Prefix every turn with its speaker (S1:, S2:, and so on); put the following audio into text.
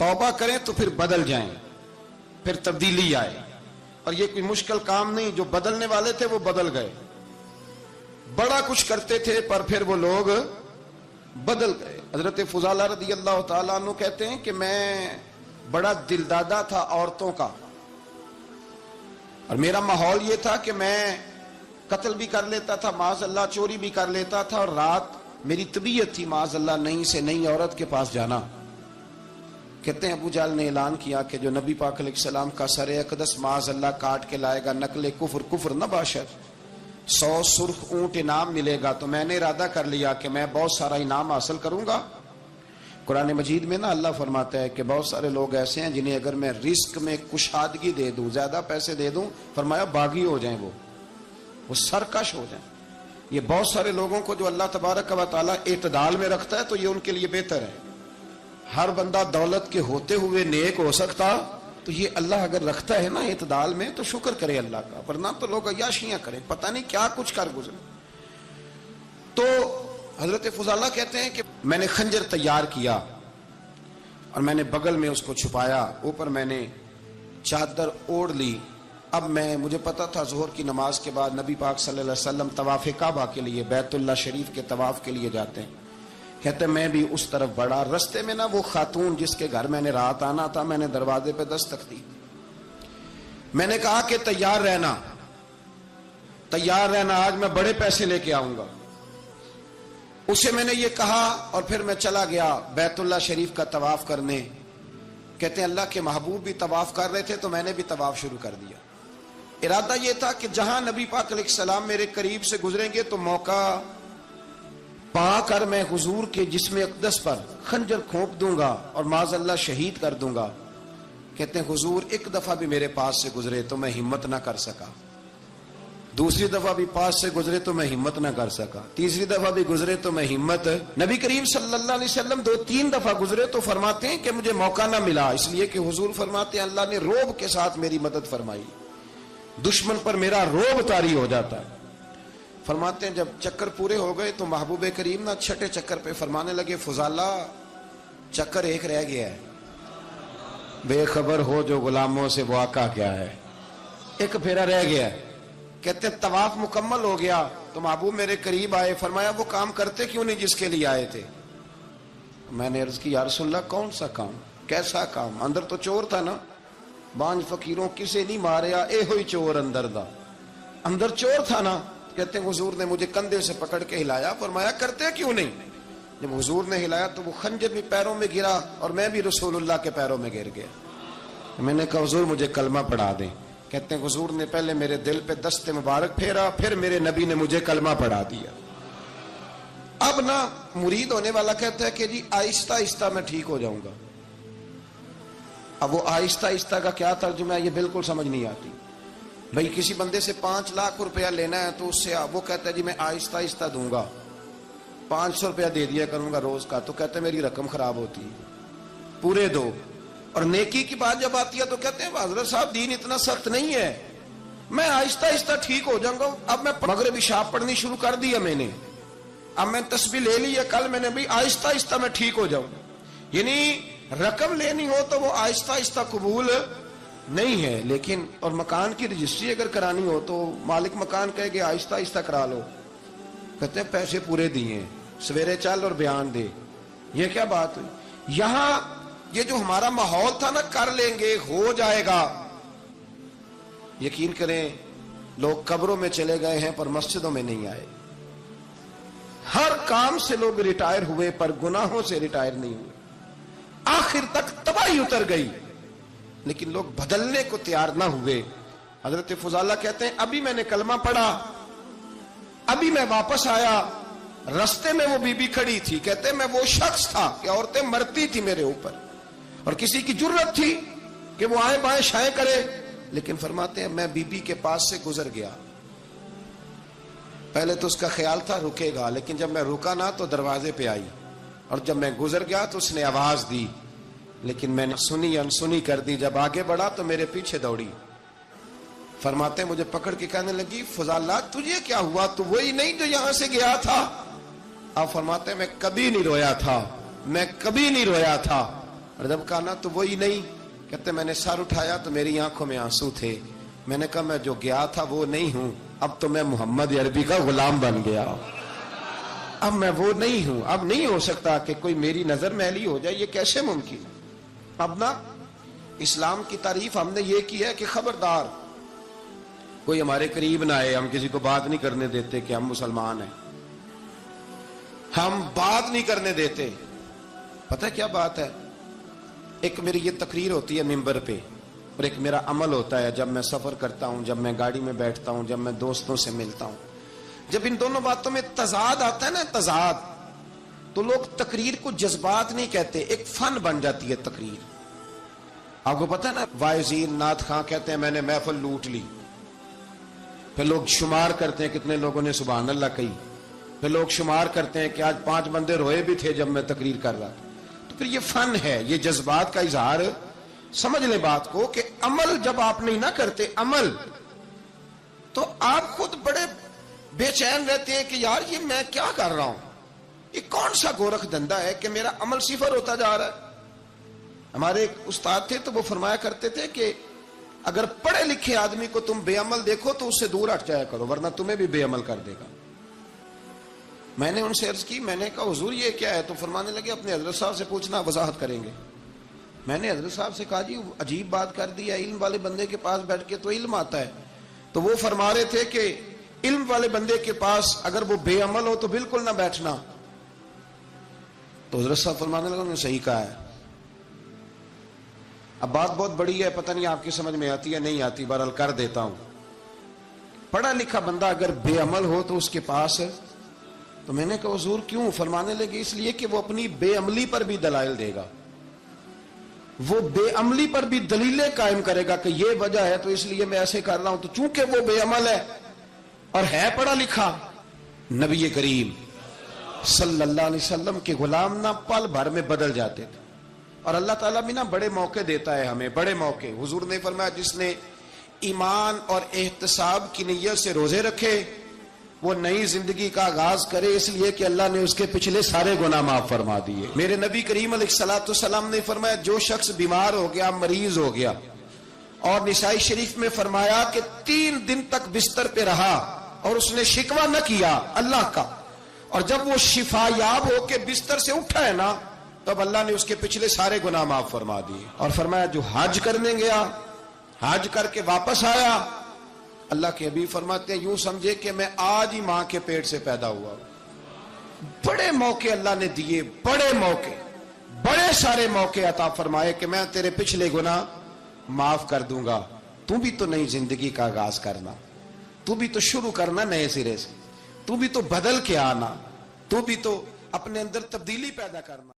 S1: तौबा करें तो फिर बदल जाएं, फिर तब्दीली आए। और ये कोई मुश्किल काम नहीं, जो बदलने वाले थे वो बदल गए। बड़ा कुछ करते थे पर फिर वो लोग बदल गए। हजरत फुजाला रदी अल्लाह ताला अन्हु कहते हैं कि मैं बड़ा दिलदादा था औरतों का, और मेरा माहौल ये था कि मैं कत्ल भी कर लेता था, माज़अल्लाह चोरी भी कर लेता था, और रात मेरी तबीयत थी माज़अल्लाह नई से नई औरत के पास जाना। कहते हैं अबू जाल ने ऐलान किया कि जो नबी पाक अलैहिस्सलाम का सर अक़दस माज़अल्लाह काट के लाएगा, नकले कुफ्र कुफ्र न बाशर, 100 सुर्ख ऊंट इनाम मिलेगा। तो मैंने इरादा कर लिया कि मैं बहुत सारा इनाम हासिल करूंगा। कुरान मजीद में ना अल्लाह फरमाता है कि बहुत सारे लोग ऐसे हैं जिन्हें अगर मैं रिस्क में कुशादगी दे दूं, ज्यादा पैसे दे दूं, फरमाया बागी हो जाएं, वो सरकश हो जाएं। ये बहुत सारे लोगों को जो अल्लाह तबारक व तआला इत्दाल में रखता है तो ये उनके लिए बेहतर है। हर बंदा दौलत के होते हुए नेक हो सकता, तो ये अल्लाह अगर रखता है ना इत्दाल में तो शुक्र करे अल्लाह का, वरना तो लोग अय्याशियां करें, पता नहीं क्या कुछ कर गुजरे। तो हजरत फुजाला कहते हैं कि मैंने खंजर तैयार किया और मैंने बगल में उसको छुपाया, ऊपर मैंने चादर ओढ़ ली। अब मुझे पता था ज़ोहर की नमाज के बाद नबी पाक सल्लल्लाहु अलैहि वसल्लम तवाफ़ काबा के लिए, बैतुल्लाह शरीफ के तवाफ के लिए जाते हैं। कहते मैं भी उस तरफ बढ़ा। रस्ते में ना वो खातून जिसके घर मैंने रात आना था, मैंने दरवाजे पे दस्तक दी। मैंने कहा कि तैयार रहना, तैयार रहना, आज मैं बड़े पैसे लेके आऊंगा। उसे मैंने ये कहा और फिर मैं चला गया बैतुल्लाह शरीफ का तवाफ करने। कहते हैं अल्लाह के महबूब भी तवाफ कर रहे थे तो मैंने भी तवाफ शुरू कर दिया। इरादा ये था कि जहां नबी पाक अलैहिस्सलाम मेरे करीब से गुजरेंगे तो मौका पाकर मैं हुजूर के जिस्म अक़दस पर खंजर खोप दूंगा और माज़अल्लाह शहीद कर दूंगा। कहते हैं हुजूर एक दफा भी मेरे पास से गुजरे तो मैं हिम्मत ना कर सका, दूसरी दफा भी पास से गुजरे तो मैं हिम्मत ना कर सका, तीसरी दफा भी गुजरे तो मैं हिम्मत। नबी करीम सल्लल्लाहु अलैहि वसल्लम 2-3 दफा गुजरे तो फरमाते हैं कि मुझे मौका ना मिला, इसलिए कि हुजूर फरमाते हैं अल्लाह ने रोब के साथ मेरी मदद फरमाई, दुश्मन पर मेरा रोब तारी हो जाता है। फरमाते हैं जब चक्कर पूरे हो गए तो महबूब करीम ना छठे चक्कर पे फरमाने लगे फुजाला चक्कर एक रह गया है, बेखबर हो जो गुलामों से वो आका क्या है, एक फेरा रह गया है। कहते तवाफ मुकम्मल हो गया तो महबूब मेरे करीब आए, फरमाया वो काम करते क्यों नहीं जिसके लिए आए थे। मैंने अर्ज की या रसूलल्लाह कौन सा काम, कैसा काम? अंदर तो चोर था ना, बांझ फकीरों किसे नहीं मारिया ए होई चोर अंदर दा, अंदर चोर था ना। कहते हैं हुजूर ने मुझे कंधे से पकड़ के हिलाया, फरमाया करते क्यों नहीं। जब हुजूर ने हिलाया तो वो खंजर भी पैरों में गिरा और मैं भी रसूलुल्लाह के पैरों में गिर गया। मैंने कहा हुजूर मुझे कलमा पढ़ा दें। कहते हैं हुजूर ने पहले मेरे दिल पे दस्ते मुबारक फेरा, फिर मेरे नबी ने मुझे कलमा पढ़ा दिया। अब ना मुरीद होने वाला कहता है कि जी आहिस्ता आहिस्ता मैं ठीक हो जाऊंगा। अब वो आहिस्ता आहिस्ता का क्या तर्जुमा है ये बिल्कुल समझ नहीं आती। भाई किसी बंदे से 5 लाख रुपया लेना है तो उससे वो कहता है जी मैं आहिस्ता आहिस्ता दूंगा, 500 रुपया दे दिया करूंगा रोज का, तो कहते हैं मेरी रकम खराब होती है, पूरे दो। और नेकी की बात जब आती है तो कहते हैं हजरत साहब दीन इतना सख्त नहीं है, मैं आहिस्ता आहिस्ता ठीक हो जाऊंगा। अब मैं मगरिबी शाप पढ़नी शुरू कर दी है मैंने, अब मैं तस्बीह ले ली है कल मैंने, भी आहिस्ता आहिस्ता मैं ठीक हो जाऊंगा। यानी रकम लेनी हो तो वो आहिस्ता आहिस्ता कबूल नहीं है। लेकिन और मकान की रजिस्ट्री अगर करानी हो तो मालिक मकान कहे कि आहिस्ता आहिस्ता करा लो, कहते हैं पैसे पूरे दिए, सवेरे चल और बयान दे। ये क्या बात हुई? यहां ये जो हमारा माहौल था ना, कर लेंगे हो जाएगा, यकीन करें लोग कब्रों में चले गए हैं पर मस्जिदों में नहीं आए। हर काम से लोग रिटायर हुए पर गुनाहों से रिटायर नहीं हुए। आखिर तक तबाही उतर गई लेकिन लोग बदलने को तैयार ना हुए। हजरत फुजाला कहते हैं अभी मैंने कलमा पढ़ा, अभी मैं वापस आया, रास्ते में वो बीबी खड़ी थी। कहते मैं वो शख्स था कि औरतें मरती थी मेरे ऊपर और किसी की जुर्रत थी कि वो आए बाएं शाएं करे, लेकिन फरमाते हैं मैं बीबी के पास से गुजर गया। पहले तो उसका ख्याल था रुकेगा, लेकिन जब मैं रुका ना तो दरवाजे पे आई, और जब मैं गुजर गया तो उसने आवाज दी, लेकिन मैंने सुनी अनसुनी कर दी। जब आगे बढ़ा तो मेरे पीछे दौड़ी। फरमाते मुझे पकड़ के कहने लगी फुजाला तुझे क्या हुआ, तू वही नहीं जो यहां से गया था? आप फरमाते मैं कभी नहीं रोया था, मैं कभी नहीं रोया था, اور جب کہا نا تو وہی نہیں، کہتے میں نے سر اٹھایا تو میری آنکھوں میں آنسو تھے، میں نے کہا میں جو گیا تھا وہ نہیں ہوں، اب تو میں محمد عربی کا غلام بن گیا، اب میں وہ نہیں ہوں، اب نہیں ہو سکتا کہ کوئی میری نظر میلی ہو جائے، یہ کیسے ممکن ہے؟ اب نا اسلام کی تعریف ہم نے یہ کی ہے کہ خبردار کوئی ہمارے قریب نہ آئے، ہم کسی کو بات نہیں کرنے دیتے کہ ہم مسلمان ہیں، ہم بات نہیں کرنے دیتے۔ پتہ کیا بات ہے؟ ایک میری یہ تقریر ہوتی ہے ممبر پہ، اور ایک میرا عمل ہوتا ہے جب میں سفر کرتا ہوں، جب میں گاڑی میں بیٹھتا ہوں، جب میں دوستوں سے ملتا ہوں۔ جب ان دونوں باتوں میں تضاد آتا ہے نا، تضاد، تو لوگ تقریر کو جذبات نہیں کہتے، ایک فن بن جاتی ہے تقریر۔ آپ کو پتہ ہے نا، واعظین نعت خواں کہتے ہیں میں نے محفل لوٹ لی، پھر لوگ شمار کرتے ہیں کتنے لوگوں نے سبحان اللہ کہی، پھر لوگ شمار کرتے ہیں کہ آج 5 بندے روئے بھی تھے جب میں تقریر کر رہا تھا۔ تو پھر یہ فن ہے، یہ جذبات کا اظہار۔ سمجھ لیں بات کو کہ عمل جب آپ نہیں نہ کرتے عمل، تو آپ خود بڑے بے چین رہتے ہیں کہ یار یہ میں کیا کر رہا ہوں، یہ کون سا گورکھ دھندا ہے کہ میرا عمل صفر ہوتا جا رہا ہے۔ ہمارے ایک استاد تھے تو وہ فرمایا کرتے تھے کہ اگر پڑھے لکھے آدمی کو تم بے عمل دیکھو تو اس سے دور ہٹ جایا کرو، ورنہ تمہیں بھی بے عمل کر دے گا۔ میں نے ان سے عرض کی، میں نے کہا حضور یہ کیا ہے؟ تو فرمانے لگے اپنے حضرت صاحب سے پوچھنا، وضاحت کریں گے۔ میں نے حضرت صاحب سے کہا جی عجیب بات کر دی ہے، علم والے بندے کے پاس بیٹھ کے تو علم آتا ہے۔ تو وہ فرما رہے تھے کہ علم والے بندے کے پاس اگر وہ بے عمل ہو تو بالکل نہ بیٹھنا۔ تو حضرت صاحب فرمانے لگے انہوں نے صحیح کہا ہے۔ اب بات بہت بڑی ہے، پتہ نہیں آپ کی سمجھ میں آتی ہے نہیں آتی، بہرحال کر دیتا ہوں۔ پڑھا لکھا بندہ اگر بے عمل ہو تو اس کے پاس، تو میں نے کہا حضور کیوں؟ فرمانے لگے اس لیے کہ وہ اپنی بے عملی پر بھی دلائل دے گا، وہ بے عملی پر بھی دلیلیں قائم کرے گا کہ یہ وجہ ہے تو اس لیے میں ایسے کر رہا ہوں۔ تو چونکہ وہ بے عمل ہے اور ہے پڑھا لکھا، نبی کریم صلی اللہ علیہ وسلم کے غلام نہ پل بھر میں بدل جاتے تھے۔ اور اللہ تعالیٰ بھی نا بڑے موقع دیتا ہے ہمیں، بڑے موقع۔ حضور نے فرمایا جس نے ایمان اور احتساب کی نیت سے روزے رکھے وہ نئی زندگی کا آغاز کرے، اس لیے کہ اللہ نے اس کے پچھلے سارے گناہ معاف فرما دیے۔ میرے نبی کریم علیہ الصلوۃ والسلام نے فرمایا جو شخص بیمار ہو گیا، مریض ہو گیا، اور نسائی شریف میں فرمایا کہ 3 دن تک بستر پہ رہا اور اس نے شکوہ نہ کیا اللہ کا، اور جب وہ شفا یاب ہو کے بستر سے اٹھا ہے نا، تب اللہ نے اس کے پچھلے سارے گناہ معاف فرما دیے۔ اور فرمایا جو حج کرنے گیا، حج کر کے واپس آیا، اللہ کے حبیب فرماتے ہیں یوں سمجھے کہ میں آج ہی ماں کے پیٹ سے پیدا ہوا۔ بڑے موقع اللہ نے دیے، بڑے موقع، بڑے سارے موقع عطا فرمائے کہ میں تیرے پچھلے گناہ معاف کر دوں گا، تو بھی تو نئی زندگی کا آغاز کرنا، تو بھی تو شروع کرنا نئے سرے سے، تو بھی تو بدل کے آنا، تو بھی تو اپنے اندر تبدیلی پیدا کرنا۔